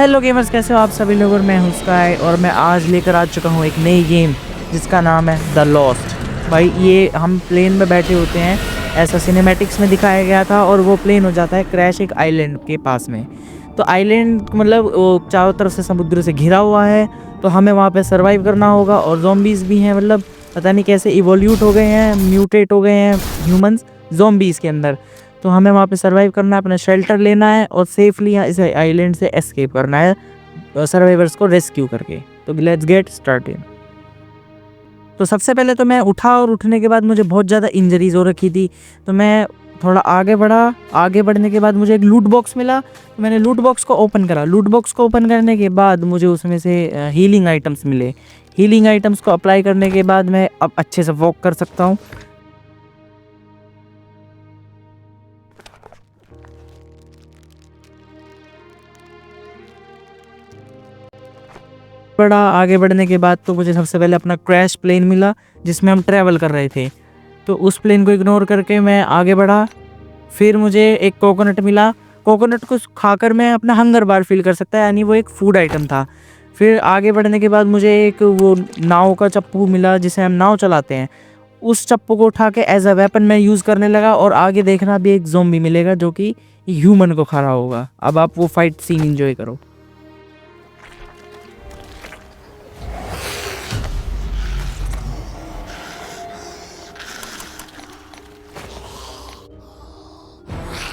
Hello gamers, कैसे हो आप सभी लोग। और मैं हूं स्काई और मैं आज लेकर आ चुका हूं एक नई गेम जिसका नाम है द लॉस्ट। भाई ये हम प्लेन में बैठे होते हैं, ऐसा सिनेमैटिक्स में दिखाया गया था, और वो प्लेन हो जाता है क्रैश एक आइलैंड के पास में। तो आइलैंड मतलब वो चारों तरफ से समुद्र से घिरा हुआ है, तो हमें वहाँ पे सरवाइव करना होगा। और ज़ॉम्बीज़ भी हैं, मतलब पता नहीं कैसे इवोल्यूट हो गए हैं, म्यूटेट हो गए हैं ह्यूमंस ज़ॉम्बीज़ के अंदर। तो हमें वहाँ पे सरवाइव करना है, अपना शेल्टर लेना है और सेफली यहाँ इस आइलैंड से एस्केप करना है सर्वाइवर्स को रेस्क्यू करके। तो लेट्स गेट स्टार्टेड। तो सबसे पहले तो मैं उठा और उठने के बाद मुझे बहुत ज़्यादा इंजरीज हो रखी थी, तो मैं थोड़ा आगे बढ़ा। आगे बढ़ने के बाद मुझे एक लूट बॉक्स मिला, तो मैंने लूट बॉक्स को ओपन करा। लूट बॉक्स को ओपन करने के बाद मुझे उसमें से हीलिंग आइटम्स मिले। हीलिंग आइटम्स को अप्लाई करने के बाद मैं अब अच्छे से वॉक कर सकता हूँ। बड़ा आगे बढ़ने के बाद तो मुझे सबसे पहले अपना क्रैश प्लेन मिला जिसमें हम ट्रैवल कर रहे थे, तो उस प्लेन को इग्नोर करके मैं आगे बढ़ा। फिर मुझे एक कोकोनट मिला। कोकोनट को खाकर मैं अपना हंगर बार फील कर सकता है, यानी वो एक फूड आइटम था। फिर आगे बढ़ने के बाद मुझे एक वो नाव का चप्पू मिला जिसे हम नाव चलाते हैं। उस चप्पू को उठा के एज अ वेपन मैं यूज़ करने लगा, और आगे देखना भी एक ज़ॉम्बी मिलेगा जो कि ह्यूमन को खा रहा होगा। अब आप वो फाइट सीन एंजॉय करो।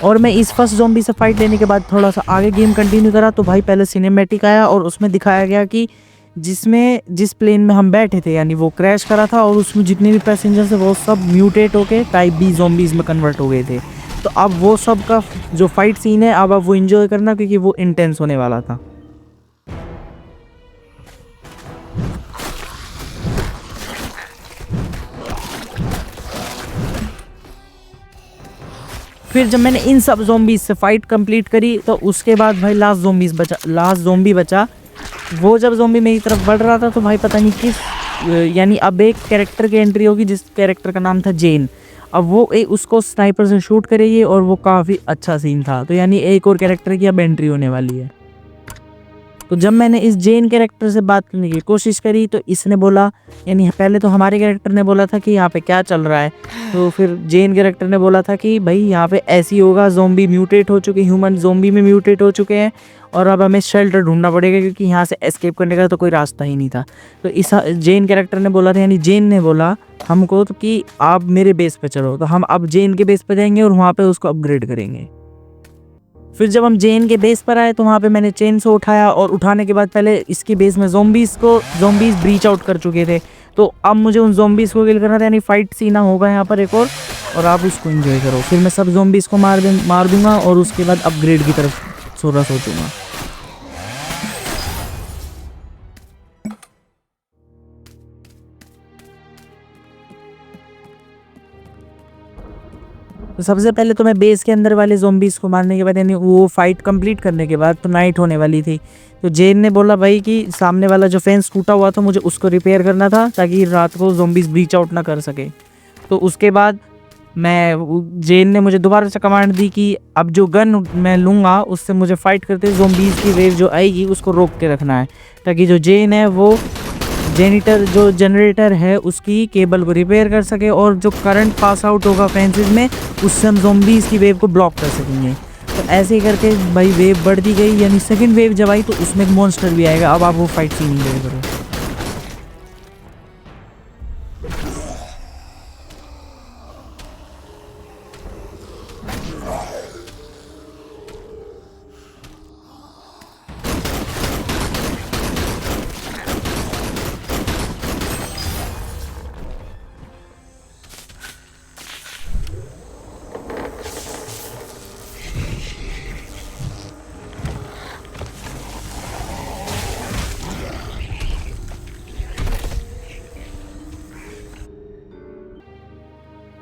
और मैं इस फर्स्ट ज़ॉम्बी से फाइट लेने के बाद थोड़ा सा आगे गेम कंटिन्यू करा, तो भाई पहले सिनेमैटिक आया और उसमें दिखाया गया कि जिस प्लेन में हम बैठे थे यानी वो क्रैश करा था, और उसमें जितने भी पैसेंजर्स थे वो सब म्यूटेट होके टाइप बी ज़ॉम्बीज़ में कन्वर्ट हो गए थे। तो अब वो सब का जो फाइट सीन है अब आप वो इन्जॉय करना, क्योंकि वो इंटेंस होने वाला था। फिर जब मैंने इन सब ज़ॉम्बीज़ से फाइट कंप्लीट करी, तो उसके बाद भाई लास्ट ज़ॉम्बी बचा। वो जब ज़ॉम्बी मेरी तरफ बढ़ रहा था, तो भाई पता नहीं किस यानी अब एक कैरेक्टर की एंट्री होगी जिस कैरेक्टर का नाम था जेन। अब वो उसको स्नाइपर से शूट करेगी, और वो काफ़ी अच्छा सीन था। तो यानी एक और कैरेक्टर की अब एंट्री होने वाली है। तो जब मैंने इस जेन कैरेक्टर से बात करने की कोशिश करी, तो इसने बोला, यानी पहले तो हमारे कैरेक्टर ने बोला था कि यहाँ पे क्या चल रहा है। तो फिर जेन कैरेक्टर ने बोला था कि भाई यहाँ पे ऐसी होगा, ज़ॉम्बी म्यूटेट हो चुके, ह्यूमन ज़ॉम्बी में म्यूटेट हो चुके हैं, और अब हमें शेल्टर ढूंढना पड़ेगा क्योंकि यहाँ से एस्केप करने का तो कोई रास्ता ही नहीं था। तो इस जेन कैरेक्टर ने बोला था, यानी जेन ने बोला हमको तो कि आप मेरे बेस पे चलो। तो हम अब जेन के बेस पे जाएंगे और वहाँ पे उसको अपग्रेड करेंगे। फिर जब हम जेन के बेस पर आए, तो वहाँ पे मैंने चेन से उठाया, और उठाने के बाद पहले इसके बेस में ज़ॉम्बीज़ ब्रीच आउट कर चुके थे। तो अब मुझे उन ज़ॉम्बीज़ को किल करना था, यानी फाइट सीना होगा यहाँ पर एक और आप उसको एंजॉय करो। फिर मैं सब ज़ॉम्बीज़ को मार दूंगा, और उसके बाद अपग्रेड की तरफ सोचूंगा। तो सबसे पहले तो मैं बेस के अंदर वाले ज़ॉम्बीज़ को मारने के बाद, यानी वो फाइट कंप्लीट करने के बाद, तो नाइट होने वाली थी। तो जेन ने बोला भाई कि सामने वाला जो फेंस टूटा हुआ था मुझे उसको रिपेयर करना था, ताकि रात को ज़ॉम्बीज़ ब्रीच आउट ना कर सके। तो उसके बाद जेन ने मुझे दोबारा से कमांड दी कि अब जो गन मैं लूँगा उससे मुझे फाइट करते ज़ॉम्बीज़ की वेव जो आएगी उसको रोक के रखना है, ताकि जो जेन है वो जनरेटर है उसकी केबल को रिपेयर कर सके, और जो करंट पास आउट होगा फेंसेस में उससे हम ज़ॉम्बीज़ की वेव को ब्लॉक कर सकेंगे। तो ऐसे ही करके भाई वेव बढ़ती गई, यानी सेकंड वेव जब आई तो उसमें एक मॉन्स्टर भी आएगा। अब आप वो फाइट सीन एंजॉय करो।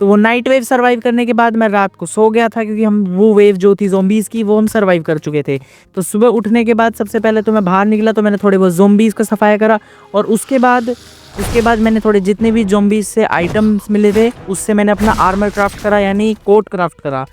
तो वो नाइट वेव सरवाइव करने के बाद मैं रात को सो गया था, क्योंकि हम वो वेव जो थी ज़ॉम्बीज़ की वो हम सरवाइव कर चुके थे। तो सुबह उठने के बाद सबसे पहले तो मैं बाहर निकला, तो मैंने थोड़े बहुत ज़ॉम्बीज़ का सफाया करा, और उसके बाद मैंने थोड़े जितने भी ज़ॉम्बीज़ से आइटम्स मिले थे उससे मैंने अपना आर्मर क्राफ्ट करा, यानी कोट क्राफ्ट करा।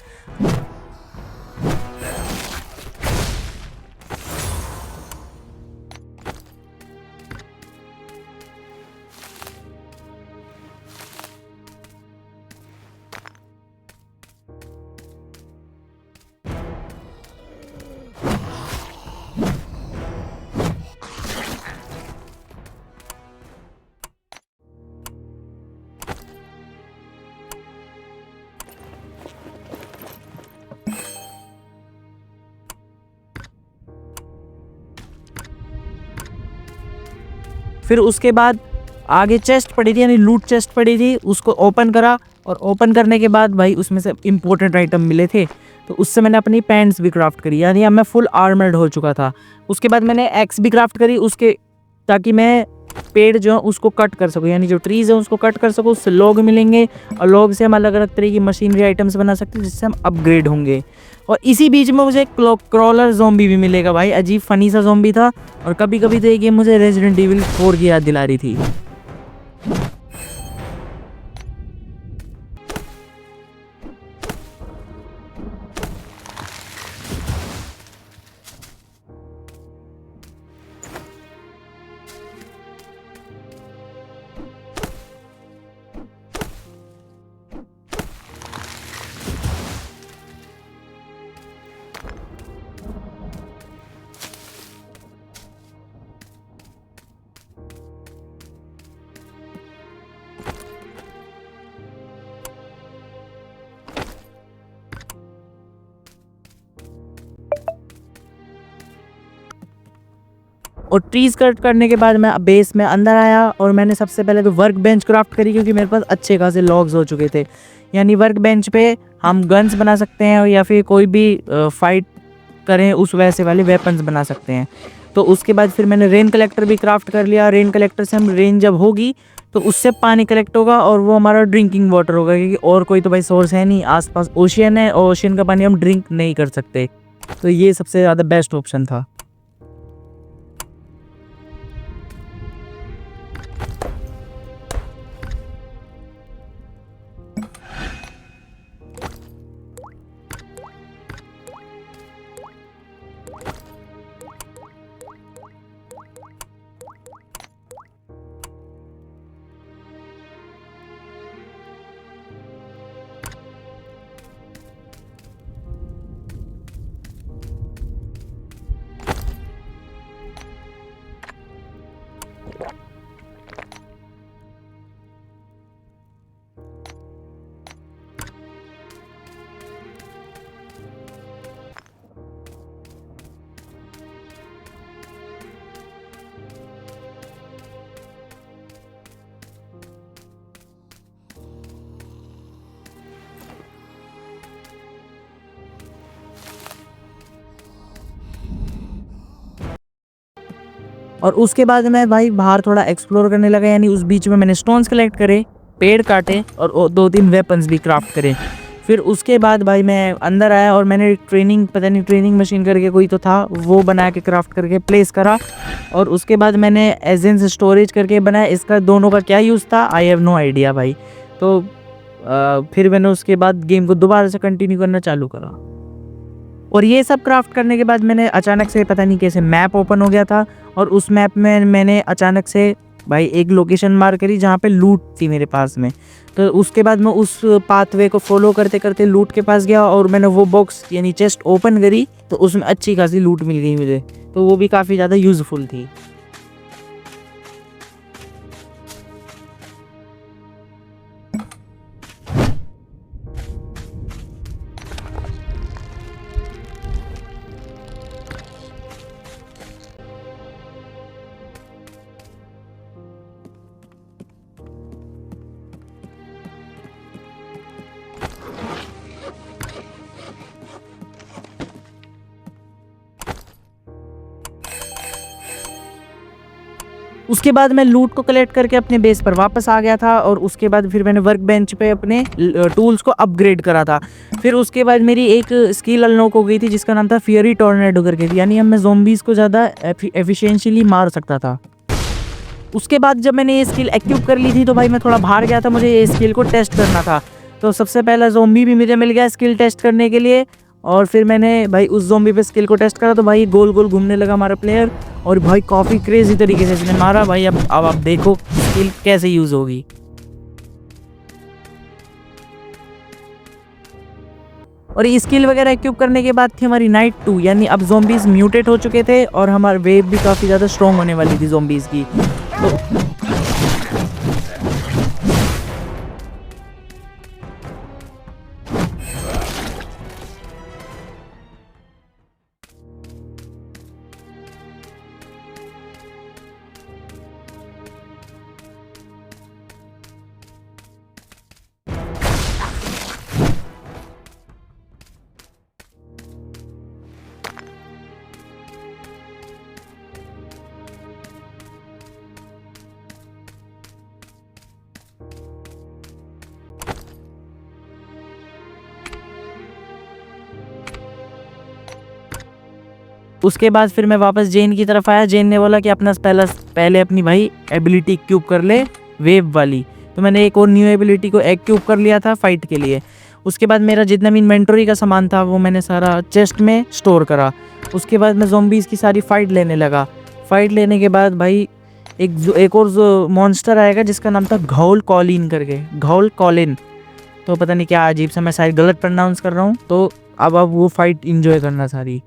फिर उसके बाद आगे चेस्ट पड़ी थी, यानी लूट चेस्ट पड़ी थी, उसको ओपन करा और ओपन करने के बाद भाई उसमें से इंपॉर्टेंट आइटम मिले थे, तो उससे मैंने अपनी पैंट्स भी क्राफ्ट करी, यानी अब मैं फुल आर्मर्ड हो चुका था। उसके बाद मैंने एक्स भी क्राफ्ट करी उसके, ताकि मैं पेड़ जो है उसको कट कर सकूँ, यानी जो ट्रीज है उसको कट कर सकूँ, उससे लॉग मिलेंगे और लॉग से हम अलग अलग तरह की मशीनरी आइटम्स बना सकते हैं जिससे हम अपग्रेड होंगे। और इसी बीच में मुझे क्रॉलर ज़ॉम्बी भी मिलेगा भाई, अजीब फनी सा ज़ॉम्बी था। और कभी कभी तो ये गेम मुझे रेजिडेंट इविल 4 की याद दिला रही थी। और ट्रीज कट करने के बाद मैं बेस में अंदर आया और मैंने सबसे पहले तो वर्क बेंच क्राफ्ट करी, क्योंकि मेरे पास अच्छे खासे लॉग्स हो चुके थे। यानी वर्क बेंच पे हम गन्स बना सकते हैं या फिर कोई भी फाइट करें उस वैसे वाले वेपन्स बना सकते हैं। तो उसके बाद फिर मैंने रेन कलेक्टर भी क्राफ्ट कर लिया। रेन कलेक्टर से हम रेन जब होगी तो उससे पानी कलेक्ट होगा और वो हमारा ड्रिंकिंग वाटर होगा, क्योंकि और कोई तो भाई सोर्स है नहीं, आसपास ओशियन है और ओशियन का पानी हम ड्रिंक नहीं कर सकते। तो ये सबसे ज़्यादा बेस्ट ऑप्शन था। और उसके बाद मैं भाई बाहर थोड़ा एक्सप्लोर करने लगा, यानी उस बीच में मैंने स्टोन्स कलेक्ट करे, पेड़ काटे और 2-3 वेपन्स भी क्राफ्ट करे। फिर उसके बाद भाई मैं अंदर आया और मैंने ट्रेनिंग, पता नहीं ट्रेनिंग मशीन करके कोई तो था, वो बना के क्राफ्ट करके प्लेस करा। और उसके बाद मैंने एजेंस स्टोरेज करके बनाया। इसका दोनों का क्या यूज़ था आई हैव नो आइडिया भाई। तो फिर मैंने उसके बाद गेम को दोबारा से कंटिन्यू करना चालू करा। और ये सब क्राफ्ट करने के बाद मैंने अचानक से पता नहीं कैसे मैप ओपन हो गया था, और उस मैप में मैंने अचानक से भाई एक लोकेशन मार करी जहाँ पे लूट थी मेरे पास में। तो उसके बाद मैं उस पाथवे को फॉलो करते करते लूट के पास गया और मैंने वो बॉक्स यानी चेस्ट ओपन करी, तो उसमें अच्छी खासी लूट मिल गई मुझे, तो वो भी काफ़ी ज़्यादा यूज़फुल थी। उसके बाद मैं लूट को कलेक्ट करके अपने बेस पर वापस आ गया था, और उसके बाद फिर मैंने वर्क बेंच पे अपने टूल्स को अपग्रेड करा था। फिर उसके बाद मेरी एक स्किल अनलॉक हो गई थी जिसका नाम था फियरी टॉर्नेडो करके थी, यानी अब मैं ज़ॉम्बीज़ को ज़्यादा एफिशिएंटली मार सकता था। उसके बाद जब मैंने ये स्किल एक्टिव कर ली थी तो भाई मैं थोड़ा बाहर गया था, मुझे ये स्किल को टेस्ट करना था। तो सबसे पहला ज़ॉम्बी भी मुझे मिल गया स्किल टेस्ट करने के लिए, और फिर मैंने भाई उस ज़ॉम्बी पे स्किल को टेस्ट करा तो भाई गोल गोल घूमने लगा हमारा प्लेयर, और भाई काफ़ी क्रेजी तरीके से इसने मारा भाई। अब आप देखो स्किल कैसे यूज़ होगी। और ये स्किल वगैरह एक्टिव करने के बाद थी हमारी नाइट 2, यानी अब ज़ॉम्बीज़ म्यूटेट हो चुके थे और हमारी वेव भी काफ़ी ज़्यादा स्ट्रॉन्ग होने वाली थी ज़ॉम्बीज़ की। तो उसके बाद फिर मैं वापस जेन की तरफ आया। जेन ने बोला कि अपना पहले अपनी भाई एबिलिटी क्यूब कर ले वेव वाली। तो मैंने एक और न्यू एबिलिटी को एक्यूब कर लिया था फाइट के लिए। उसके बाद मेरा जितना भी इन्वेंटरी का सामान था वो मैंने सारा चेस्ट में स्टोर करा। उसके बाद मैं ज़ॉम्बीज़ की सारी फाइट लेने लगा। फाइट लेने के बाद भाई एक और जो मॉन्स्टर आएगा जिसका नाम था घाउल कॉलिन करके, घाउल कॉलिन। तो पता नहीं क्या अजीब सा, मैं शायद गलत प्रोनाउंस कर रहा हूँ। तो अब वो फाइट इंजॉय करना सारी।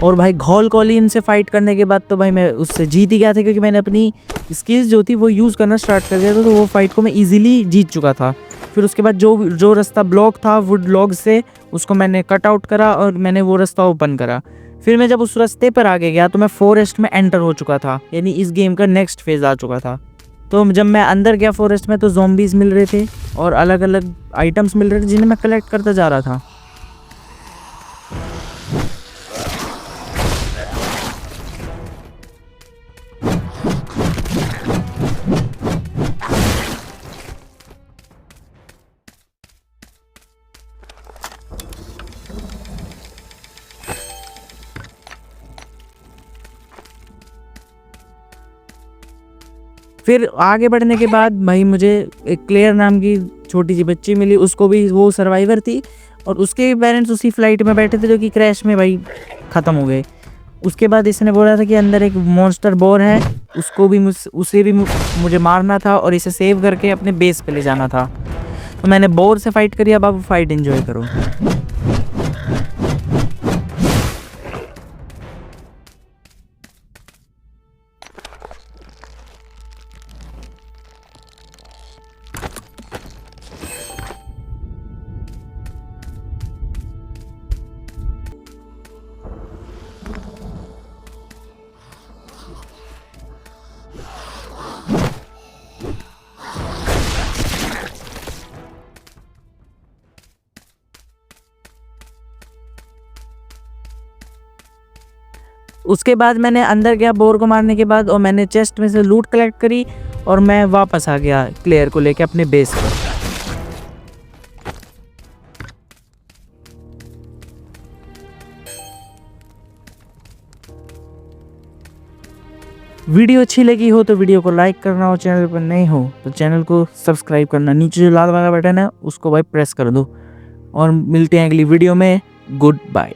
और भाई घोल कॉलिन से फाइट करने के बाद तो भाई मैं उससे जीत ही गया था, क्योंकि मैंने अपनी स्किल्स जो थी वो यूज़ करना स्टार्ट कर दिया था। तो वो फाइट को मैं इजीली जीत चुका था। फिर उसके बाद जो रास्ता ब्लॉक था वुड लॉग से, उसको मैंने कट आउट करा और मैंने वो रास्ता ओपन करा। फिर मैं जब उस रास्ते पर आगे गया तो मैं फॉरेस्ट में एंटर हो चुका था, यानी इस गेम का नेक्स्ट फेज़ आ चुका था। तो जब मैं अंदर गया फॉरेस्ट में तो ज़ॉम्बीज़ मिल रहे थे और अलग अलग आइटम्स मिल रहे थे जिन्हें मैं कलेक्ट करता जा रहा था। फिर आगे बढ़ने के बाद भाई मुझे एक क्लेयर नाम की छोटी सी बच्ची मिली। उसको भी, वो सर्वाइवर थी और उसके पेरेंट्स उसी फ्लाइट में बैठे थे जो कि क्रैश में भाई ख़त्म हो गए। उसके बाद इसने बोला था कि अंदर एक मॉन्स्टर बोर है, उसे भी मुझे मारना था और इसे सेव करके अपने बेस पे ले जाना था। तो मैंने बोर से फाइट करी। अब आप फाइट एंजॉय करो। उसके बाद मैंने अंदर गया बोर को मारने के बाद, और मैंने चेस्ट में से लूट कलेक्ट करी और मैं वापस आ गया क्लेयर को लेके अपने बेस पर। वीडियो अच्छी लगी हो तो वीडियो को लाइक करना, और चैनल पर नए हो तो चैनल को सब्सक्राइब करना। नीचे जो लाल वाला बटन है उसको भाई प्रेस कर दो। और मिलते हैं अगली वीडियो में। Good bye.